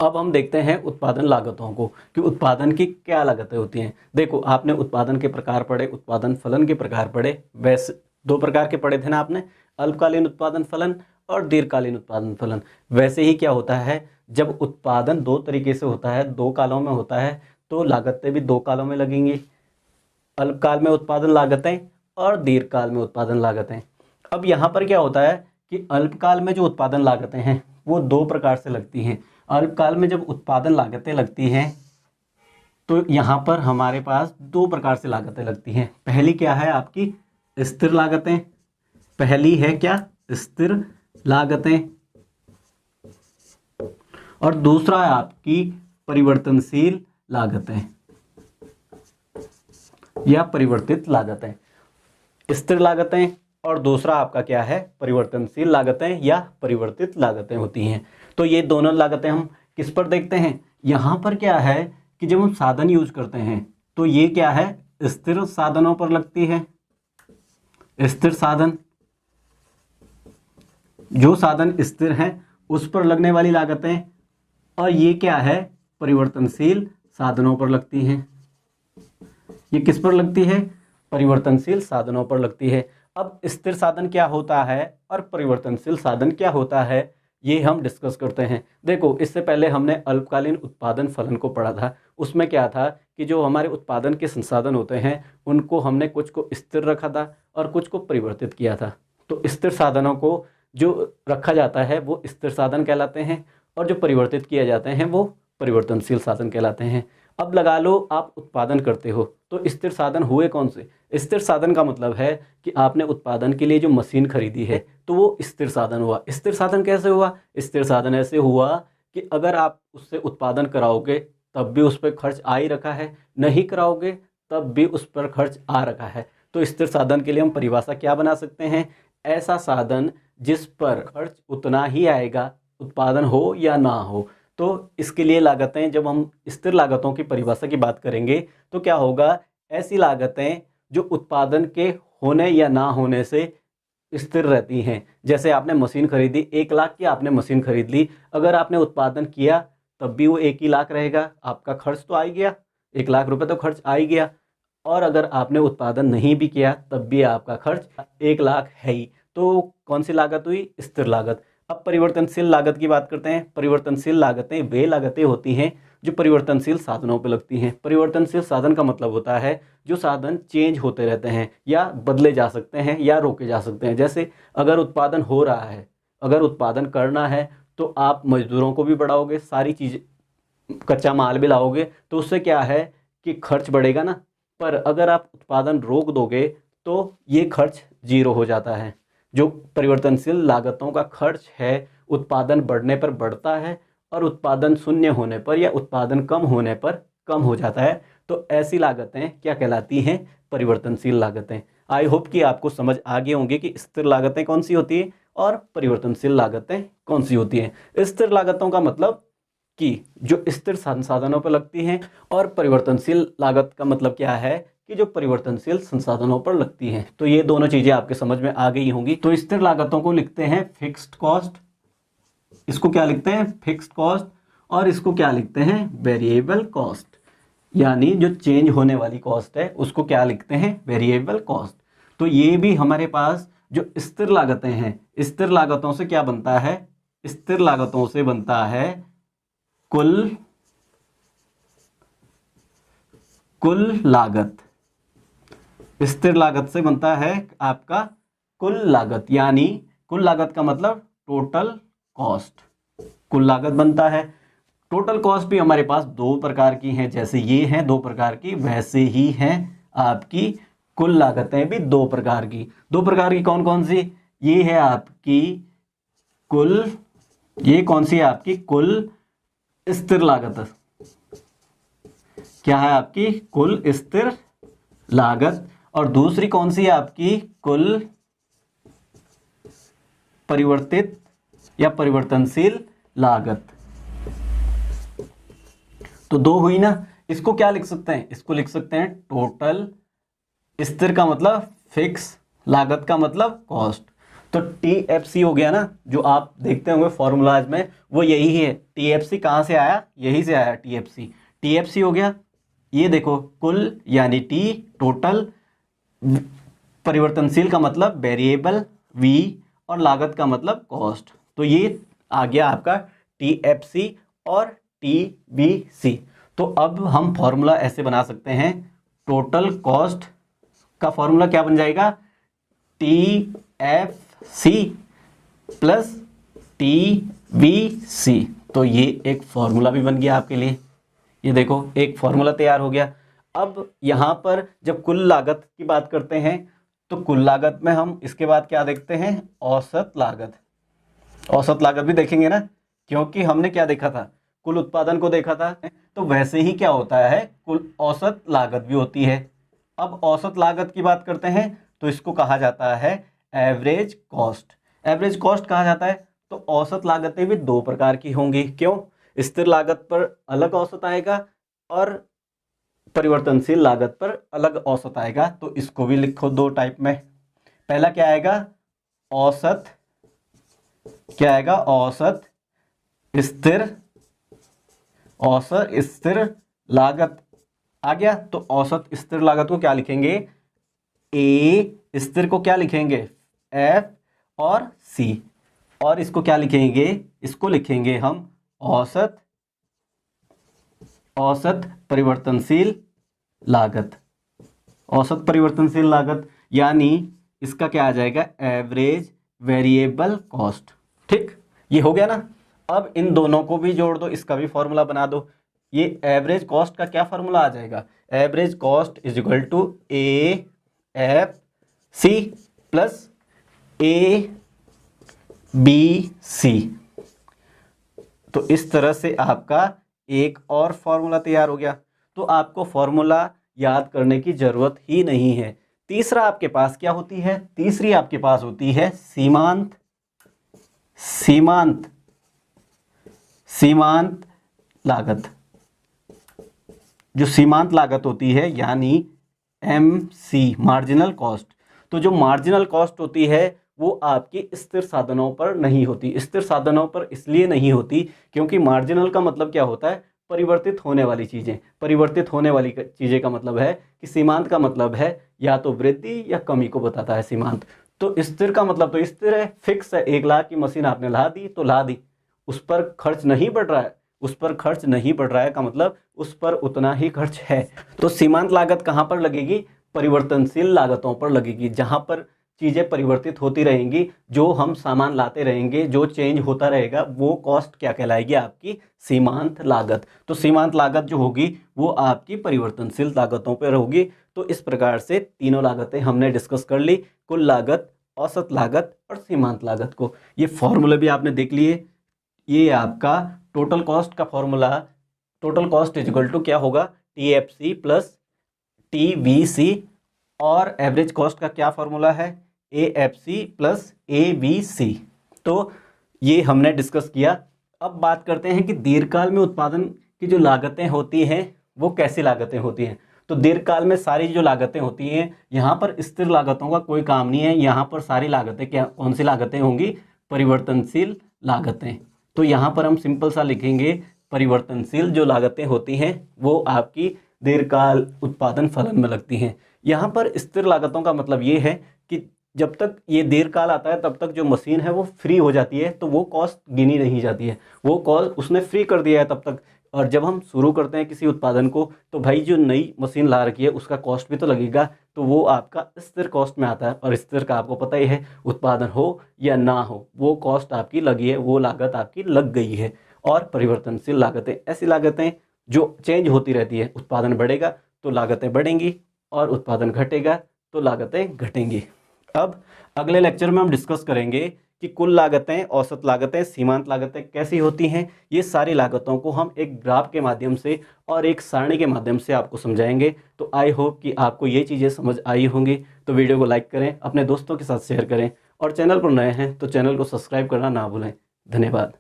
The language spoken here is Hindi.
अब हम देखते हैं उत्पादन लागतों को कि उत्पादन की क्या लागतें होती हैं। देखो, आपने उत्पादन के प्रकार पढ़े, उत्पादन फलन के प्रकार पढ़े। वैसे दो प्रकार के पढ़े थे ना आपने, अल्पकालीन उत्पादन फलन और दीर्घकालीन उत्पादन फलन। वैसे ही क्या होता है, जब उत्पादन दो तरीके से होता है, दो कालों में होता है, तो लागतें भी दो कालों में लगेंगी, अल्पकाल में उत्पादन लागतें और दीर्घकाल में उत्पादन लागतें। अब यहाँ पर क्या होता है कि अल्पकाल में जो उत्पादन लागतें हैं वो दो प्रकार से लगती हैं। अल्पकाल में जब उत्पादन लागतें लगती हैं तो यहाँ पर हमारे पास दो प्रकार से लागतें लगती हैं। पहली क्या है आपकी स्थिर लागतें, पहली है क्या स्थिर लागतें, और दूसरा है आपकी परिवर्तनशील लागतें या परिवर्तित लागतें। स्थिर लागतें और दूसरा आपका क्या है परिवर्तनशील लागतें या परिवर्तित लागतें होती हैं। तो ये दोनों लागतें हम किस पर देखते हैं, यहाँ पर क्या है कि जब हम साधन यूज करते हैं तो ये क्या है स्थिर साधनों पर लगती है। स्थिर साधन, जो साधन स्थिर हैं उस पर लगने वाली लागतें, और ये क्या है परिवर्तनशील साधनों पर लगती हैं। ये किस पर लगती है, परिवर्तनशील साधनों पर लगती है। अब स्थिर साधन क्या होता है और परिवर्तनशील साधन क्या होता है, ये हम डिस्कस करते हैं। देखो, इससे पहले हमने अल्पकालीन उत्पादन फलन को पढ़ा था। उसमें क्या था कि जो हमारे उत्पादन के संसाधन होते हैं उनको हमने कुछ को स्थिर रखा था और कुछ को परिवर्तित किया था। तो स्थिर साधनों को जो रखा जाता है वो स्थिर साधन कहलाते हैं, और जो परिवर्तित किए जाते हैं वो परिवर्तनशील साधन कहलाते हैं। अब लगा लो आप उत्पादन करते हो, तो स्थिर साधन हुए कौन से। स्थिर साधन का मतलब है कि आपने उत्पादन के लिए जो मशीन खरीदी है तो वो स्थिर साधन हुआ। स्थिर साधन कैसे हुआ, स्थिर साधन ऐसे हुआ कि अगर आप उससे उत्पादन कराओगे तब भी उस पर खर्च आ ही रखा है, नहीं कराओगे तब भी उस पर खर्च आ रखा है। तो स्थिर साधन के लिए हम परिभाषा क्या बना सकते हैं, ऐसा साधन जिस पर खर्च उतना ही आएगा उत्पादन हो या ना हो। तो इसके लिए लागतें, जब हम स्थिर लागतों की परिभाषा की बात करेंगे तो क्या होगा, ऐसी लागतें जो उत्पादन के होने या ना होने से स्थिर रहती हैं। जैसे आपने मशीन खरीदी, 1 लाख की आपने मशीन खरीद ली, अगर आपने उत्पादन किया तब भी वो 1 ही लाख रहेगा, आपका खर्च तो आ ही गया, 1 लाख रुपए तो खर्च आ ही गया। और अगर आपने उत्पादन नहीं भी किया तब भी आपका खर्च 1 लाख है ही। तो कौन सी लागत हुई, स्थिर लागत। अब परिवर्तनशील लागत की बात करते हैं। परिवर्तनशील लागतें वे लागतें होती हैं जो परिवर्तनशील साधनों पर लगती हैं। परिवर्तनशील साधन का मतलब होता है जो साधन चेंज होते रहते हैं या बदले जा सकते हैं या रोके जा सकते हैं। जैसे अगर उत्पादन हो रहा है, अगर उत्पादन करना है तो आप मजदूरों को भी बढ़ाओगे, सारी चीज़ कच्चा माल भी लाओगे, तो उससे क्या है कि खर्च बढ़ेगा ना। पर अगर आप उत्पादन रोक दोगे तो ये खर्च जीरो हो जाता है। जो परिवर्तनशील लागतों का खर्च है उत्पादन बढ़ने पर बढ़ता है और उत्पादन शून्य होने पर या उत्पादन कम होने पर कम हो जाता है। तो ऐसी लागतें क्या कहलाती हैं, परिवर्तनशील लागतें। आई होप कि आपको समझ आ गई होंगी कि स्थिर लागतें कौन सी होती हैं और परिवर्तनशील लागतें कौन सी होती हैं। स्थिर लागतों का मतलब कि जो स्थिर संसाधनों पर लगती हैं, और परिवर्तनशील लागत का मतलब क्या है कि जो परिवर्तनशील संसाधनों पर लगती हैं। तो ये दोनों चीजें आपके समझ में आ गई होंगी। तो स्थिर लागतों को लिखते हैं फिक्स्ड कॉस्ट, इसको क्या लिखते हैं फिक्स्ड कॉस्ट, और इसको क्या लिखते हैं वेरिएबल कॉस्ट, यानी जो चेंज होने वाली कॉस्ट है उसको क्या लिखते हैं वेरिएबल कॉस्ट। तो ये भी हमारे पास जो स्थिर लागतें हैं, स्थिर लागतों से क्या बनता है, स्थिर लागतों से बनता है कुल लागत। स्थिर लागत से बनता है आपका कुल लागत, यानी कुल लागत का मतलब टोटल कॉस्ट, कुल लागत बनता है। टोटल कॉस्ट भी हमारे पास दो प्रकार की हैं, जैसे ये हैं दो प्रकार की, वैसे ही हैं आपकी कुल लागतें भी दो प्रकार की। दो प्रकार की कौन कौन सी, ये है आपकी कुल, ये कौन सी है आपकी कुल स्थिर लागत, क्या है आपकी कुल स्थिर लागत, और दूसरी कौन सी है आपकी कुल परिवर्तित या परिवर्तनशील लागत। तो दो हुई ना। इसको क्या लिख सकते हैं, इसको लिख सकते हैं टोटल, स्थिर का मतलब फिक्स, लागत का मतलब कॉस्ट। तो TFC हो गया ना, जो आप देखते होंगे फॉर्मूलाज में, वो यही है। TFC कहाँ से आया, यही से आया TFC हो गया। ये देखो कुल यानी T टोटल, परिवर्तनशील का मतलब वेरिएबल V, और लागत का मतलब कॉस्ट। तो ये आ गया आपका TFC और TBC। तो अब हम फॉर्मूला ऐसे बना सकते हैं, टोटल कॉस्ट का फॉर्मूला क्या बन जाएगा, TFC प्लस TBC। तो ये एक फॉर्मूला भी बन गया आपके लिए। ये देखो एक फॉर्मूला तैयार हो गया। अब यहाँ पर जब कुल लागत की बात करते हैं तो कुल लागत में हम इसके बाद क्या देखते हैं, औसत लागत। औसत लागत भी देखेंगे ना, क्योंकि हमने क्या देखा था, कुल उत्पादन को देखा था। तो वैसे ही क्या होता है, कुल औसत लागत भी होती है। अब औसत लागत की बात करते हैं तो इसको कहा जाता है एवरेज कॉस्ट। एवरेज कॉस्ट कहा जाता है। तो औसत लागतें भी दो प्रकार की होंगी। क्यों, स्थिर लागत पर अलग औसत आएगा और परिवर्तनशील लागत पर अलग औसत आएगा। तो इसको भी लिखो दो टाइप में। पहला क्या आएगा, औसत, क्या आएगा, औसत स्थिर, औसत स्थिर लागत आ गया। तो औसत स्थिर लागत को क्या लिखेंगे, ए, स्थिर को क्या लिखेंगे F और C, और इसको क्या लिखेंगे, इसको लिखेंगे हम औसत, औसत परिवर्तनशील लागत। औसत परिवर्तनशील लागत यानी इसका क्या आ जाएगा, एवरेज वेरिएबल कॉस्ट। ठीक, ये हो गया ना। अब इन दोनों को भी जोड़ दो, इसका भी फॉर्मूला बना दो। ये एवरेज कॉस्ट का क्या फॉर्मूला आ जाएगा, average cost is equal to AFC plus ABC। तो इस तरह से आपका एक और फॉर्मूला तैयार हो गया। तो आपको फॉर्मूला याद करने की जरूरत ही नहीं है। तीसरा आपके पास क्या होती है, तीसरी आपके पास होती है सीमांत, सीमांत, सीमांत लागत। जो सीमांत लागत होती है यानी MC, मार्जिनल कॉस्ट। तो जो मार्जिनल कॉस्ट होती है वो आपकी स्थिर साधनों पर नहीं होती। स्थिर साधनों पर इसलिए नहीं होती क्योंकि मार्जिनल का मतलब क्या होता है, परिवर्तित होने वाली चीज़ें। परिवर्तित होने वाली चीज़ें का मतलब है कि सीमांत का मतलब है या तो वृद्धि या कमी को बताता है सीमांत। तो स्थिर का मतलब तो स्थिर है, फिक्स है। 1 लाख की मशीन आपने ला दी तो ला दी, उस पर खर्च नहीं बढ़ रहा है, उस पर खर्च नहीं बढ़ रहा है का मतलब उस पर उतना ही खर्च है। तो सीमांत लागत कहाँ पर लगेगी, परिवर्तनशील लागतों पर लगेगी, जहाँ पर चीज़ें परिवर्तित होती रहेंगी, जो हम सामान लाते रहेंगे, जो चेंज होता रहेगा, वो कॉस्ट क्या कहलाएगी, आपकी सीमांत लागत। तो सीमांत लागत जो होगी वो आपकी परिवर्तनशील लागतों पर होगी। तो इस प्रकार से तीनों लागतें हमने डिस्कस कर ली, कुल लागत, औसत लागत और सीमांत लागत को। ये फॉर्मूले भी आपने देख लिए। ये आपका टोटल कॉस्ट का formula, total cost is equal to क्या होगा, TFC प्लस TBC, और एवरेज कॉस्ट का क्या फॉर्मूला है, AFC प्लस ABC। तो ये हमने डिस्कस किया। अब बात करते हैं कि दीर्घकाल में उत्पादन की जो लागतें होती हैं वो कैसी लागतें होती हैं। तो दीर्घकाल में सारी जो लागतें होती हैं, यहाँ पर स्थिर लागतों का कोई काम नहीं है। यहाँ पर सारी लागतें क्या, कौन सी लागतें होंगी, परिवर्तनशील लागतें। तो यहाँ पर हम सिंपल सा लिखेंगे, परिवर्तनशील जो लागतें होती हैं वो आपकी दीर्घकाल उत्पादन फलन में लगती हैं। यहाँ पर स्थिर लागतों का मतलब ये है कि जब तक ये दीर्घकाल आता है तब तक जो मशीन है वो फ्री हो जाती है, तो वो कॉस्ट गिनी नहीं जाती है, वो कॉस्ट उसने फ्री कर दिया है तब तक। और जब हम शुरू करते हैं किसी उत्पादन को, तो भाई जो नई मशीन ला रखी है उसका कॉस्ट भी तो लगेगा, तो वो आपका स्थिर कॉस्ट में आता है। और स्थिर का आपको पता ही है, उत्पादन हो या ना हो वो कॉस्ट आपकी लगी है, वो लागत आपकी लग गई है। और परिवर्तनशील लागतें ऐसी लागतें जो चेंज होती रहती है, उत्पादन बढ़ेगा तो लागतें बढ़ेंगी और उत्पादन घटेगा तो लागतें घटेंगी। अब अगले लेक्चर में हम डिस्कस करेंगे कि कुल लागतें, औसत लागतें, सीमांत लागतें कैसी होती हैं। ये सारी लागतों को हम एक ग्राफ के माध्यम से और एक सारणी के माध्यम से आपको समझाएंगे। तो आई होप कि आपको ये चीज़ें समझ आई होंगी। तो वीडियो को लाइक करें, अपने दोस्तों के साथ शेयर करें, और चैनल पर नए हैं तो चैनल को सब्सक्राइब करना ना भूलें। धन्यवाद।